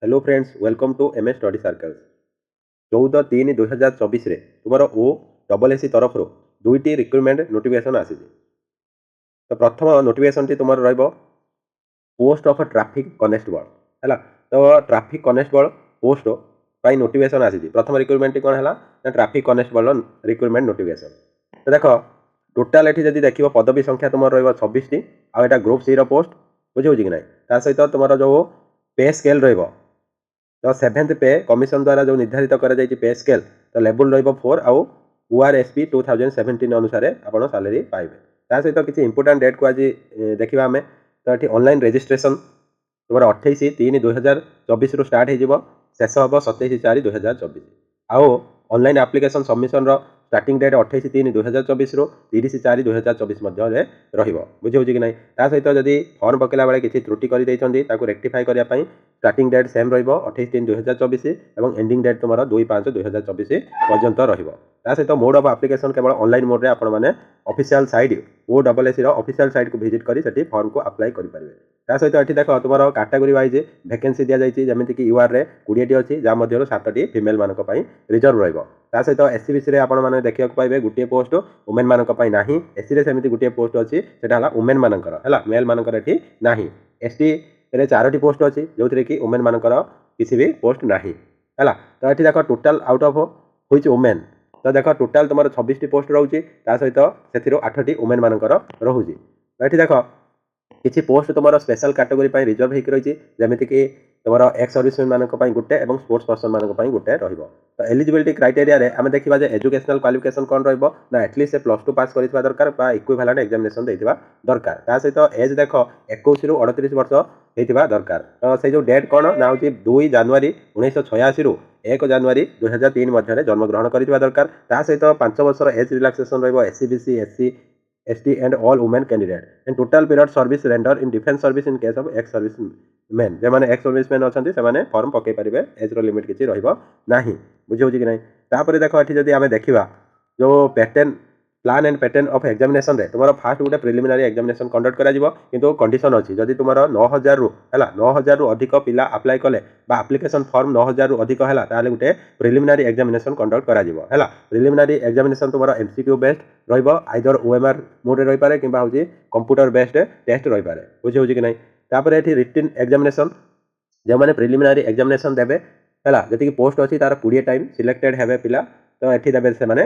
Hello friends, welcome to M study circle. 14/3/2024 तुम O double AC तरफ दुईटी recruitment notification आसी। तो प्रथम नोटिफिकेशन टी तुम पोस्ट ऑफ ट्रैफिक कनेस्टेबल है। तो ट्रैफिक कनेस्टेबल पोस्ट पाई नोटिफिकेशन आसी। प्रथम रिक्रुटमेंट टी कौन है ना, ट्रैफिक कनेस्टेबल रिक्रुटमेंट नोटिफिकेशन। तो देख टोटाल ये जब देख पदवी संख्या तुम रही 26 आटा ग्रुप सी पोस्ट बुझे कि ना। ता सहित तुम जो पे स्केल रही तो 7th पे कमिशन द्वारा जो निर्धारित कर पे स्केल तो लेवल रो4 आउ ORSP 2017 अनुसार आप सालेरी पाइबे। ता सहित किसी इंपोर्टाट डेट को आज देखा आम। तो ये ऑनलाइन रजिस्ट्रेशन तुम 28/3/2024 रु स्टार्ट हो शेष हम 27/4/2024। आउ online application submission starting date 28/3/2024 रु 30/4/2024 बुझे कि ना। सहित जदि फॉर्म पकेला बेले किसी त्रुटि कर रेक्टिफाई करने स्टार्टिंग डेट सेम रही 28/3/2024 और एंडिंग डेट तुम 2/5/2024 पर्यंत रहित मोड ऑफ एप्लिकेशन केवल ऑनलाइन मोड रे आपण माने official site OSSC official site को विजिट करी सेठी फॉर्म को अप्लाई करि परिबे। ता सहित एठी देख तुम कैटेगरी वाइज वैकेंसी दिया जायछि जेमिति कि यूआर रे 20 टी अछि जा मध्यरो 7 टी फीमेल मानक पई रिजर्व रहइबो। ता सहित एससीबीसी रे आपण माने देखिया पाइबे गुटिए पोस्ट वुमेन मानक पई नाही। एससी रे सेमिति गुटिए पोस्ट अछि सेटा हला वुमेन मानकर हला मेल मानकर एठी नाही। एसटी रे 4 टी पोस्ट अछि जोथरे कि वुमेन मानकर किसी भी पोस्ट नाही हला। तो एठी देख total out of which women तो देख टोटाल तुम 26 टी पोस्ट रोचे सहित से 8 टी वुमेन मानकर रोचे। तो ये देख किसी पोस्ट तुम स्पेशल कैटेगरी रिजर्व होकर रही जमीक कि तुम एक्स सर्विसमैन मानक गोटे और स्पोर्ट्स पर्सन मानक गोटे रही। तो एलिजिबिलिटी क्राइटेरिया आम देखा एजुकेशनल क्वालिफिकेशन कौन रहा एटलिस्ट से +2 पास कर दरकार इक्विवेलेंट एग्जामिनेशन देता दरकार। ता सहित एज देख 21 रु 38 वर्ष होता दरकार। तो से जो डेट कौन ना हूँ 2 जानुआरी 1986 रु 1 जानुआरी 2003 मध्य जन्मग्रहण कर दरकार। ता सहित 5 वर्ष age relaxation SCBC SC ST and all women candidate and total period service render in defense service in case of ex service men जे माने ex service men अछंती से माने फॉर्म पके परिबे एज रो लिमिट किछि रहइबो नाही बुझे होछि कि नाही। तापर देखो एठी जदि आमे देखिबा जो pattern plan and pattern of examination रे तुमरो फास्ट गोटे प्रिलिमिनरी एग्जामिनेशन कंडक्ट करा जिवो किंतु कंडीशन अछि जदि तुमरो 9000 रु हला 9000 रु अधिक पिला अप्लाई कले बा एप्लिकेशन फॉर्म 9000 रु अधिक हला ताले गोटे प्रिलिमिनरी एग्जामिनेशन कंडक्ट करा जिवो हला। प्रिलिमिनरी एग्जामिनेशन तुमरो MCQ बेस्ड रहइबो आइदर OMR मोड रे रहि पारे किबा होछि कंप्यूटर बेस्ड टेस्ट रहि पारे बुझे होछि कि नाही। तापर एठी रिटन एग्जामिनेशन जे माने प्रिलिमिनरी एग्जामिनेशन देबे हला जति पोस्ट अछि तार 20 टाइम सिलेक्टेड हेबे पिला तो एठी देबे से माने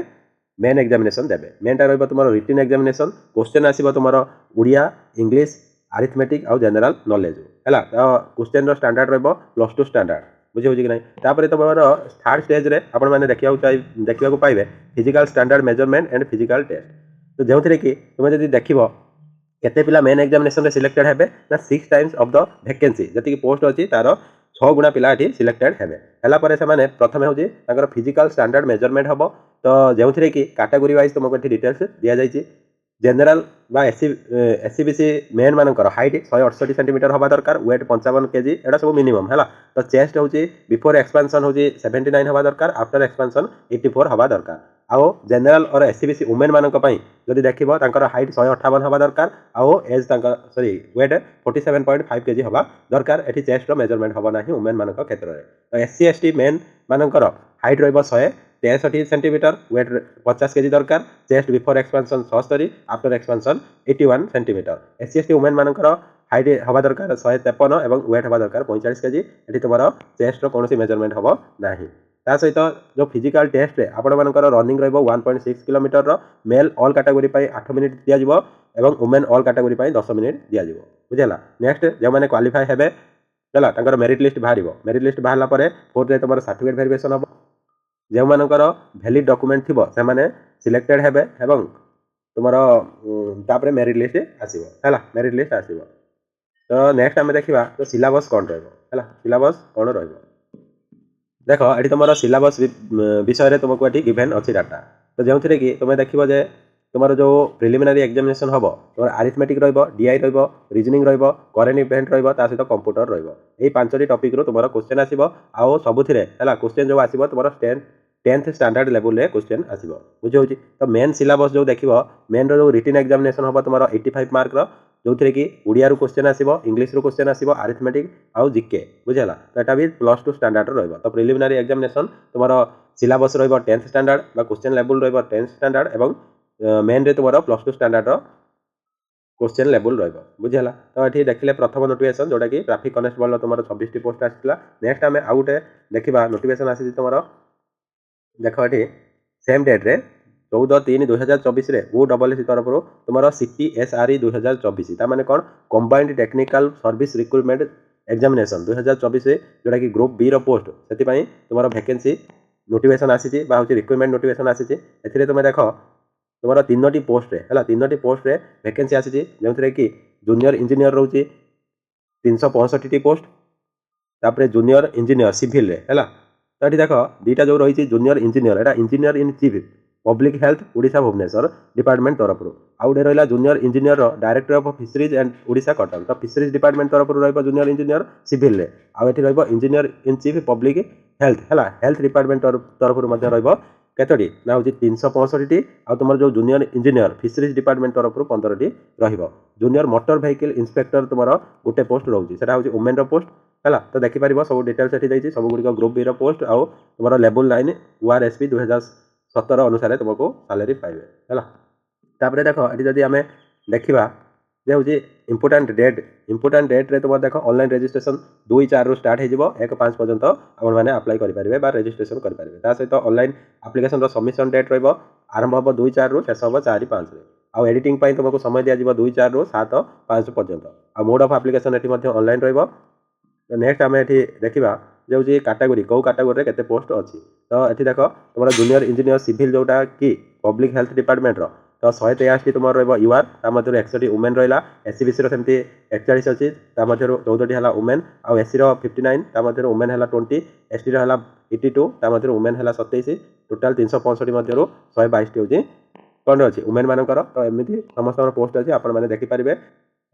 मेन एग्जामिनेशन देबे। मेनटा रहिबो तुमरो रिटन एग्जामिनेशन क्वेश्चन आसीबो तुमरो उड़िया इंग्लिश अरिथमेटिक और जनरल नॉलेज हला। तो क्वेश्चन रो स्टैंडर्ड रहिबो +2 स्टैंडर्ड बुझे होछि कि नाही। तापर तुमरो थर्ड स्टेज रे आपण माने देखिया को पाइबे physical standard measurement and physical test. तो जोथरे कि तुम जदि देखिबो केते पिला मेन एग्जामिनेशन रे सिलेक्टेड हेबे ना 6 टाइम्स ऑफ द वैकेंसी जति पोस्ट अछि तार 6 गुणा पिला एठी सिलेक्टेड हेबे हला परे से माने प्रथमे होछि ताकर फिजिकल स्टैंडर्ड मेजरमेंट हबो। तो जोथरे कि कैटेगरी वाइज तुमको एठी डिटेल्स दिया जायछि जनरल बा एससीबीसी मेन मानकर हाइट 168 सेंटीमीटर हवा दरकार वेट 55 केजी एटा सब मिनिमम है। तो चेस्ट होची बिफोर एक्सपेंशन होची 79 हवा दरकार आफ्टर एक्सपेंशन 84 हवा दरकार। आओ जनरल और एससीबीसी वुमेन मानक पई जदि देखिबो तांकर हाइट 158 हवा दरकार आओ एज तांकर सॉरी वेट 47.5 केजी हवा दरकार। एठी चेस्ट रो मेजरमेंट हबो नाही वुमेन मानक क्षेत्र रे। तो एससी एसटी मेन मानकर हाइट रहइबो 163 सेंटीमीटर वेट 50 केजी दरकार chest before expansion 76 after expansion 81 centimetre. SC ST women मानकर हाइट हवा दरकार 153 एवं वेट हवा दरकार 45 केजी। एठी तुमरो चेस्ट रो कोनोसी मेजरमेंट हबो नाही। ता सहित जो फिजिकल टेस्ट रे आपण मानकर रनिंग रहइबो 1.6 किलोमीटर रो मेल ऑल कैटेगरी पई 8 मिनिट दिया जिवो एवं वुमेन ऑल कैटेगरी पई 10 मिनिट दिया जिवो बुझेला। नेक्स्ट जे माने क्वालीफाई हेबे चला तांकर मेरिट लिस्ट बाहरिबो मेरिट लिस्ट बाहरला परे फोर्थ रे तुमरो सर्टिफिकेट वेरिफिकेशन हबो जो मानकर वैलिड डॉक्यूमेंट थिबो से माने सिलेक्टेड हेबे एवं तुमरो तापरे मेरिट लिस्ट आसीबो हला मेरिट लिस्ट आसीबो। तो नेक्स्ट आमे देखिबा तो सिलेबस कोन रहइबो हला सिलेबस कोन रहइबो देखो एठी तुमरो सिलेबस विषय रे तुमको एठी गिवन अछि डाटा। तो जोथरे कि तुमे देखिबो जे तुमरो जो प्रिलिमिनरी एग्जामिनेशन हबो तुमरो अरिथमेटिक रहइबो डीआई रहइबो रीजनिंग रहइबो करेंट इवेंट रहइबो ता सहित कंप्यूटर रहइबो एई पांचटी टॉपिक रो तुमरो क्वेश्चन आसीबो आउ सबुथिरे हला क्वेश्चन जो आसीबो तुमरो 10th स्टैंडर्ड लेवल रे क्वेश्चन आसीबो बुझे होची। तो मेन सिलेबस जो देखिबो मेन रो जो रिटन एग्जामिनेशन हबो तुमरो 85 मार्क रो जो थे कि ओडिया क्वेश्चन आसो इंग्लीश क्वेश्चन आसो आरिथमेटिक आउ जिके बुझेगा तो यहाँ भी +2 स्टैंडर्ड रहा तो प्रिलिमिनारी एग्जामिनेशन तुम सिलेबस रहा 10th स्टैंडर्ड क्वेश्चन लेवल रहा 10th स्टैंडर्ड और मेन रे तुम +2 स्टैंडर्ड क्वेश्चन लेवल रहा बुझेगा तो ये देखिले प्रथम नोटिफिकेशन जोटा कि ट्रैफिक कनेस्टेबल तुम 26 पोस्ट आसाला नेक्स्ट आम आउ गोटे देखा नोटिफिकेशन आसी तुम देख ये सेम डेट रे 14/3/2024 OSSC तरफ तुम CTSRE 2024 ताने कौन combined technical service recruitment examination 2024 जोटा कि ग्रुप बी पोस्ट से तुम वैकेंसी नोटिफिकेशन आसी रिक्रुटमेंट नोटिफिकेशन आसी तुम देख तुम 3टी पोस्ट है 3टी पोस्ट रे वैकेंसी आसी जो कि जूनियर इंजीनियर रोचे 365 पोस्ट तापर जूनियर इंजीनियर सिविल रे है तो ये देख दुईटा जो रही जूनियर इंजीनियर एटा engineer in chief public health Odisha Bhubaneswar department तरफ आउ गए रहा junior engineer director of fisheries and Odisha Cuttack तो फिशरीज डिपार्टमेंट तरफ रहा जूनियर इंजीनियर सिविल रे आउ ये रहा engineer in chief public health है हेल्थ डिपार्टमेंट तरफ रहा केतोटी ना हूँ 365 आ तुम जो जूनियर इंजीनियर फिशरीज डिपार्टमेंट तरफ 15टी जूनियर मोटर व्हीकल इंस्पेक्टर तुम गोटे पोस्ट रोचे से हूँ वुमेन पोस्ट है तो देखिपर सब डिटेल्स ये सब गुड़िक ग्रुप बी पोस्ट आउ तुम लेवल 9 ORSP 2017 अनुसार तुमको सैलरी पाइबे है देख ये जदि आम देखा जे हूँ इंपोर्टाट डेट रे तुम देख ऑनलाइन रजिस्ट्रेशन 2/4 रु स्टार्ट हो 1/5 पर्यंत आपने अप्लाई करेंगे रजिस्ट्रेशन करेंगे सहित ऑनलाइन एप्लिकेशन सबमिशन डेट रंभ हम 2/4 रु शेष हम 4/5 आउ एडिटिंग तुमको समय दिया 2/4 रु 7/5 पर्यंत आ मोड ऑफ एप्लिकेशन ये ऑनलाइन रहा नेक्स्ट आम ये देखा जो हूँ कैटेगरी कौ कैटेगरी केते पोस्ट अच्छी तो ये देख तुम जूनियर इंजीनियर सिविल जोटा कि पब्लिक हेल्थ डिपार्टमेंट तो 183 तुम यूआर मध्य 61 वुमेन रहा SCBC सेमती 41 अच्छी 14टी है वुमेन आउ SC 59 मध्य वुमेन है 20 ST है 82 मध्य वुमेन है 27 टोटाल 365 मध्य 122 हूँ कौन अच्छी वुमेन मानकर तो एमती समस्त पोस्ट अच्छी आपने देखिपारे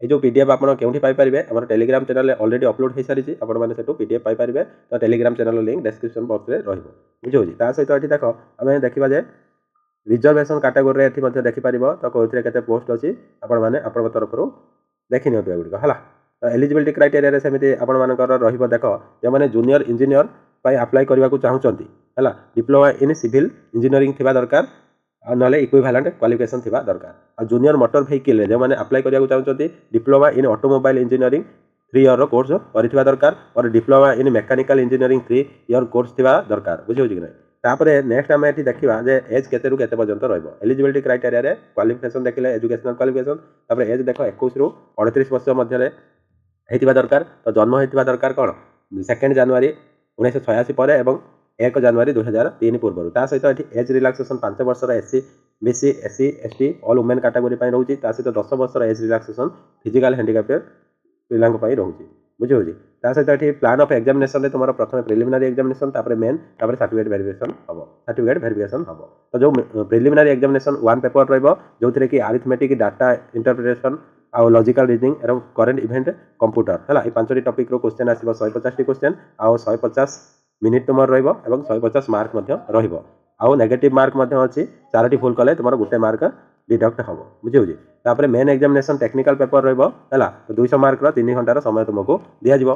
ये जो PDF आप क्यों पाइपर आम टेलीग्राम चैनल ऑलरेडी अपलोड हो सारी आपने PDF पाइपर तो Telegram channel link description box में रुझे सहित ये देख आम देखा जे रिजर्वेशन कैटेगरी ये देखिपर तो कौन के पोस्ट अच्छी आपण तरफ देखी निगुड़ है तो एलिजिबिलिटी क्राइटेरिया सेमती आपर देख जो मैंने जूनियर इंजीनियर अप्लाई करने को चाहते है डिप्लोमा इन सिविल इंजीनियरिंग थी दरकार ना इक्विवेलेंट क्वालिफिकेशन थी दरकार आ जूनियर मोटर व्हीकल जो मैंने अप्लाई करने को चाहते diploma in automobile engineering 3 year course कर दरकार और diploma in mechanical engineering 3 year course थी दरकार बुझे कि नहीं तापर नेक्स्ट आम ये देखा जे एज केते पर्यंत एलिजिबिलिटी क्राइटेरिया क्वालिफिकेशन देखिले एजुकेशनल क्वालिफिकेशन एज देख 21 रु 38 वर्ष मध्य दरकार तो जन्म होता दरकार कौन 2 जनवरी 1986 पर 1 जनवरी 2003 पूर्व सहित ये एज रिलैक्सेशन 5 वर्ष SC BC SC ST all women category रोचे सहित 10 वर्ष एज रिलैक्सेशन फिजिकल हैंडिकैप्ड पिला रोचे बुझे सहित ये प्लान ऑफ एग्जामिनेशन तुम प्रथम preliminary examination main certificate verification हम तो जो प्रिलिमिनारी एग्जामिनेशन 1 पेपर जो थे कि आरिथमेटिक डाटा इंटरप्रिटेशन आउ लॉजिकल रीजनिंग एवं करेंट इवेंट कंप्यूटर है ये 5टी टॉपिक रो क्वेश्चन आसो 150 क्वेश्चन आउ 150 मिनिट तुम र150 मार्क आउ नेगेटिव मार्क अच्छी 4टी भूल कले तुम गोटे मार्क डिडक्ट हम बुझे मेन एग्जामिनेशन टेक्निकल पेपर रहा 200 मार्क 3 घंटार समय तुमको दिज्व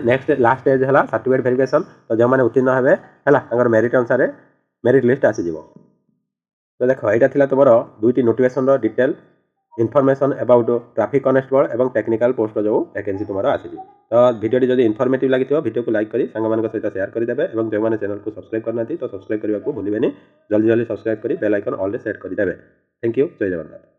नेक्स्ट लास्ट एज है सर्टिफिकेट वेरिफिकेशन तो जो मैंने उत्तीर्ण हे है मेरिट अनुसार मेरिट लिस्ट आसीज तो देख यहाँ तुम 2टी notification detail information about traffic constable एवं टेक्निकल पोस्ट जो वैकेंसी तुम आसी तो वीडियो जब इनफॉर्मेटिव लगी वीडियो को लाइक करी सांग सहित शेयर करदे और जो मैंने चैनल को सब्सक्राइब करना तो सब्सक्राइब करने को भूलें जल्दी जल्दी सब्सक्राइब कर बेल आइकन ऑल सेट करदे। Thank you. जय जगन्नाथ।